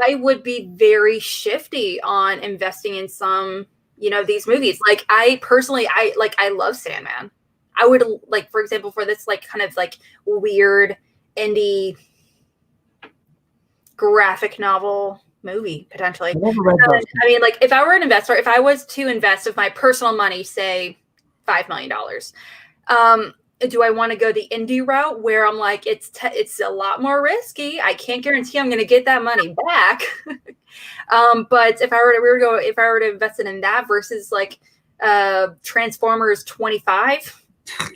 I would be very shifty on investing in some, these movies. Like I personally, I love Sandman. I would like, for example, for this like kind of like weird indie graphic novel movie potentially. I mean, like if I were an investor, if I was to invest of my personal money, say $5 million, do I want to go the indie route where I'm like, it's a lot more risky. I can't guarantee I'm going to get that money back. But if I were to invest in that versus like Transformers 25.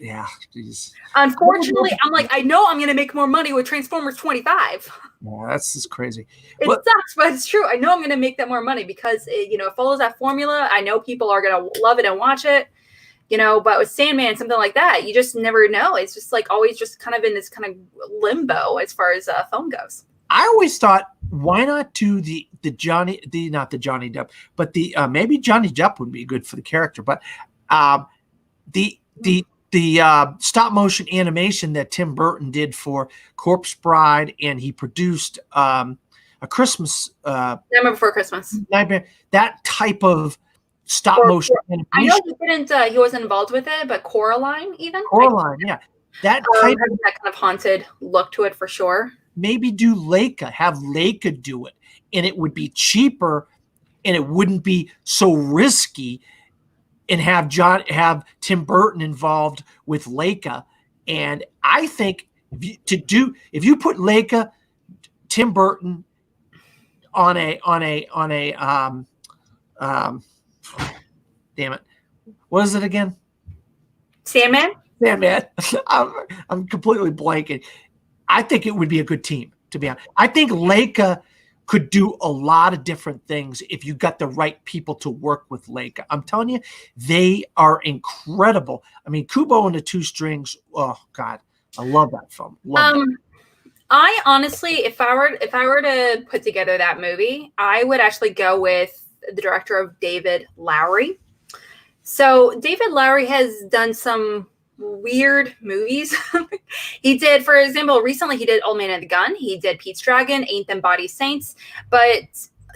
Yeah, geez. Unfortunately, I'm like, I know I'm going to make more money with Transformers 25. Yeah, that's just crazy. It sucks, but it's true. I know I'm going to make that more money because it follows that formula. I know people are going to love it and watch it, but with Sandman, something like that, you just never know. It's just like always just kind of in this kind of limbo as far as film goes. I always thought, why not do not the Johnny Depp, but the maybe Johnny Depp would be good for the character, but the stop motion animation that Tim Burton did for Corpse Bride, and he produced a Christmas Nightmare Before Christmas. Nightmare, that type of stop motion animation. I know he wasn't involved with it, but Coraline even. Coraline, yeah. That type has that kind of haunted look to it for sure. Maybe do Leica, have Leica do it, and it would be cheaper and it wouldn't be so risky. And have Tim Burton involved with Leica, and I think if you put Leica, Tim Burton on a damn it, what is it again? Sandman. I'm completely blanking. I think it would be a good team, to be honest. I think Leica could do a lot of different things if you got the right people to work with Leica. I'm telling you, they are incredible. I mean, Kubo and the Two Strings. Oh God, I love that film. I honestly, if I were to put together that movie, I would actually go with the director of David Lowery. So David Lowery has done some weird movies. He did, for example, recently he did Old Man and the Gun. He did Pete's Dragon, Ain't Them Body Saints. But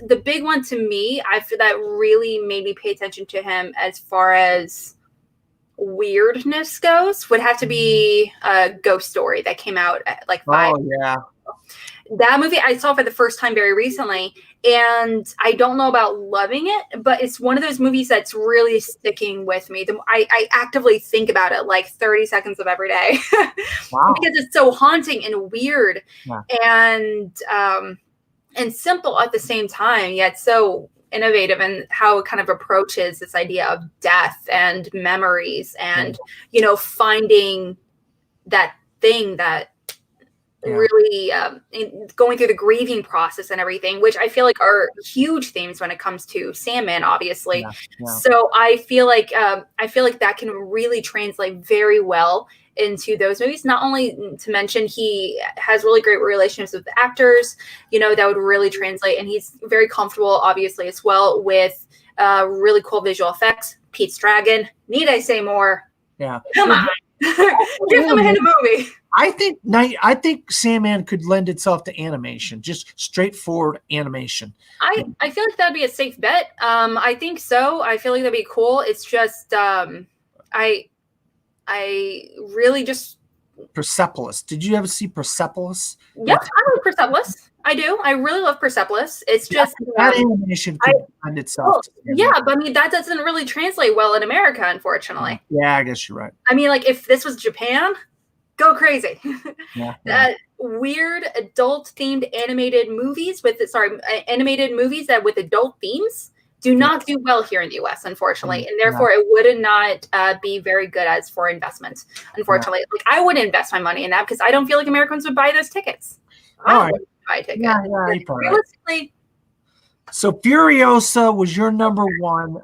the big one to me, I feel that really made me pay attention to him as far as weirdness goes, would have to be a Ghost Story that came out at like 5. Oh, yeah. That movie I saw for the first time very recently, and I don't know about loving it, but it's one of those movies that's really sticking with me. I actively think about it like 30 seconds of every day. Wow. Because it's so haunting and weird, and simple at the same time, yet so innovative in how it kind of approaches this idea of death and memories and, finding that thing that really going through the grieving process and everything, which I feel like are huge themes when it comes to Sandman, obviously. So I feel like that can really translate very well into those movies. Not only to mention he has really great relationships with the actors, that would really translate, and he's very comfortable, obviously, as well with really cool visual effects. Pete's Dragon. Need I say more? Yeah. Come on. Give them a hint of movie. I think Sandman could lend itself to animation, just straightforward animation. I feel like that'd be a safe bet. I think so. I feel like that'd be cool. It's just I really just Persepolis. Did you ever see Persepolis? Yep, I love Persepolis. I do. I really love Persepolis. It's just that animation could lend itself. Well, yeah, but I mean that doesn't really translate well in America, unfortunately. Yeah, I guess you're right. I mean, like if this was Japan, go crazy. Yeah. Weird adult themed animated movies with animated movies that with adult themes do not do well here in the US, unfortunately, and therefore it would not be very good as for investment. Unfortunately, like I wouldn't invest my money in that because I don't feel like Americans would buy those tickets. I wouldn't buy a ticket. Like, realistically. So Furiosa was your number one.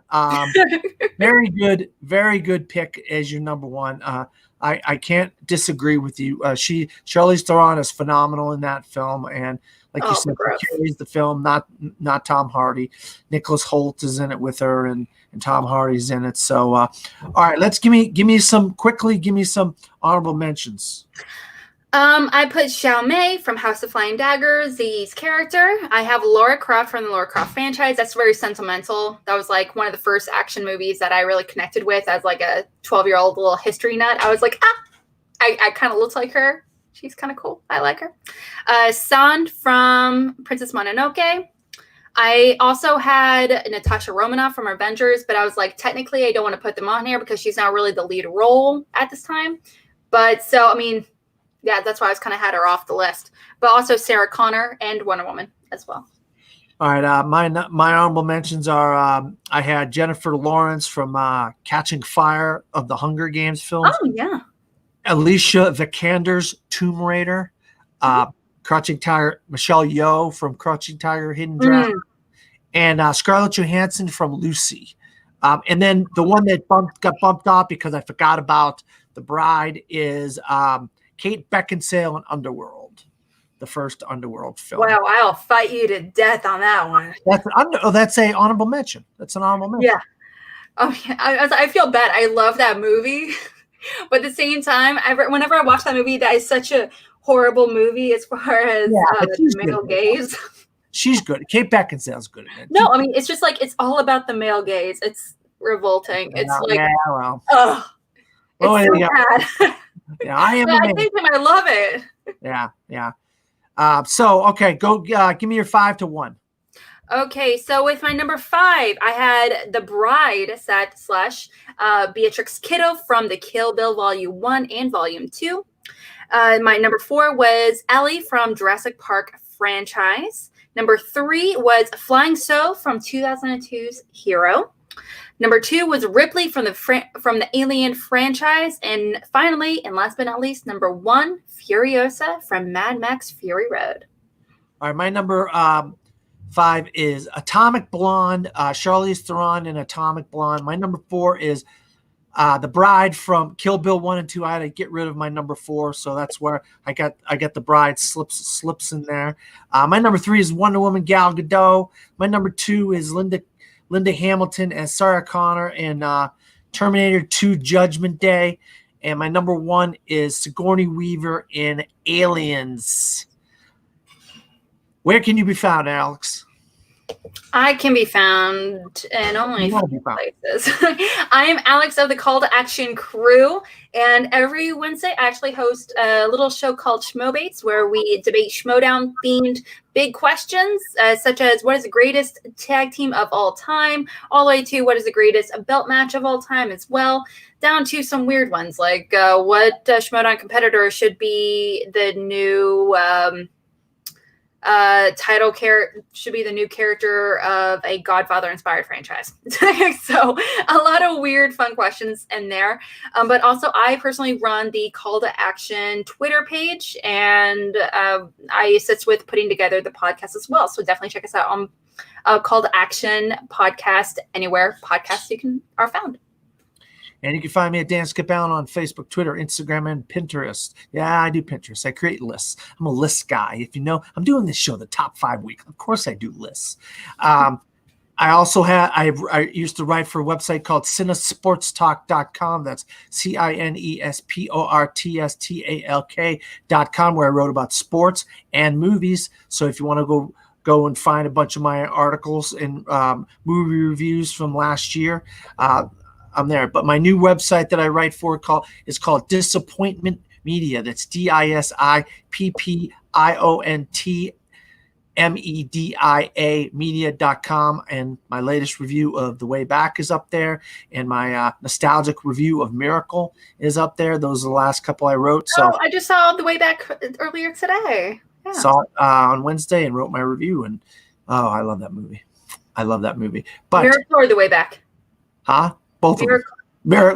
Very good pick as your number one. I can't disagree with you. Charlize Theron is phenomenal in that film, and like you said, she carries the film. Not Tom Hardy. Nicholas Hoult is in it with her, and Tom Hardy's in it. So, all right, let's give me some honorable mentions. I put Xiao Mei from House of Flying Daggers, Ziyi's character. I have Lara Croft from the Lara Croft franchise. That's very sentimental. That was like one of the first action movies that I really connected with as like a 12-year-old little history nut. I was like, I kind of look like her. She's kind of cool. I like her. San from Princess Mononoke. I also had Natasha Romanoff from Avengers, but I was like, technically, I don't want to put them on here because she's not really the lead role at this time. But so, I mean, yeah, that's why I was kind of had her off the list. But also Sarah Connor and Wonder Woman as well. All right, my honorable mentions are I had Jennifer Lawrence from Catching Fire of the Hunger Games films. Oh, yeah. Alicia Vikander's Tomb Raider. Crouching Tiger, Michelle Yeoh from Crouching Tiger, Hidden Dragon. And Scarlett Johansson from Lucy. And then the one that got bumped off because I forgot about The Bride is Kate Beckinsale in Underworld, the first Underworld film. Wow, I'll fight you to death on that one. That's an honorable mention. That's an honorable mention. Yeah. Oh, yeah. I feel bad. I love that movie, but at the same time, whenever I watch that movie, that is such a horrible movie as far as the male gaze. She's good. Kate Beckinsale's good at it. No, I mean it's just like it's all about the male gaze. It's revolting. It's like, oh, it's so bad. Yeah, I am. I think I love it. Yeah. So okay, go. Give me your 5 to 1. Okay, so with my number 5, I had The Bride / Beatrix Kiddo from the Kill Bill Volume 1 and Volume 2. My number 4 was Ellie from Jurassic Park franchise. Number 3 was Flying So from 2002's Hero. Number 2 was Ripley from the Alien franchise. And finally, and last but not least, number 1, Furiosa from Mad Max Fury Road. All right, my number 5 is Atomic Blonde, Charlize Theron in Atomic Blonde. My number 4 is The Bride from Kill Bill 1 and 2. I had to get rid of my number 4, so that's where I got The Bride slips in there. My number 3 is Wonder Woman Gal Gadot. My number 2 is Linda Hamilton as Sarah Connor in Terminator 2 Judgment Day. And my number 1 is Sigourney Weaver in Aliens. Where can you be found, Alex? I can be found in only a few places. I am Alex of the Call to Action crew, and every Wednesday I actually host a little show called Schmobates, where we debate Schmodown themed big questions, such as what is the greatest tag team of all time, all the way to what is the greatest belt match of all time as well, down to some weird ones like what Schmodown competitor should be the new should be the new character of a Godfather inspired franchise. So a lot of weird, fun questions in there. But also I personally run the Call to Action Twitter page, and I assist with putting together the podcast as well. So definitely check us out on Call to Action podcast, anywhere podcasts are found. And you can find me at Dan Skip Allen on Facebook, Twitter, Instagram, and Pinterest. Yeah, I do Pinterest. I create lists. I'm a list guy. If you know, I'm doing this show, the Top 5 Week. Of course I do lists. I also had I used to write for a website called cinesportstalk.com. That's cinesportstalk.com, where I wrote about sports and movies. So if you want to go and find a bunch of my articles and movie reviews from last year, I'm there. But my new website that I write for is called Disappointment Media. That's DISIPPIONT media.com, and my latest review of The Way Back is up there, and my nostalgic review of Miracle is up there. Those are the last couple I wrote. So I just saw The Way Back earlier today. Yeah. Saw it on Wednesday and wrote my review, and I love that movie. But Miracle or The Way Back? Both of them.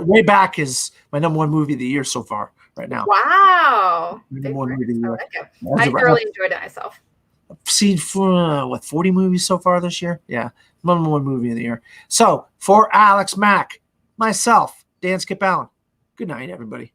Way Back is my number one movie of the year so far right now. Wow. Number one movie of the year. I thoroughly enjoyed it myself. I've seen 40 movies so far this year. Yeah, number one movie of the year. So for Alex Mack, myself, Dan Skip Allen. Good night, everybody.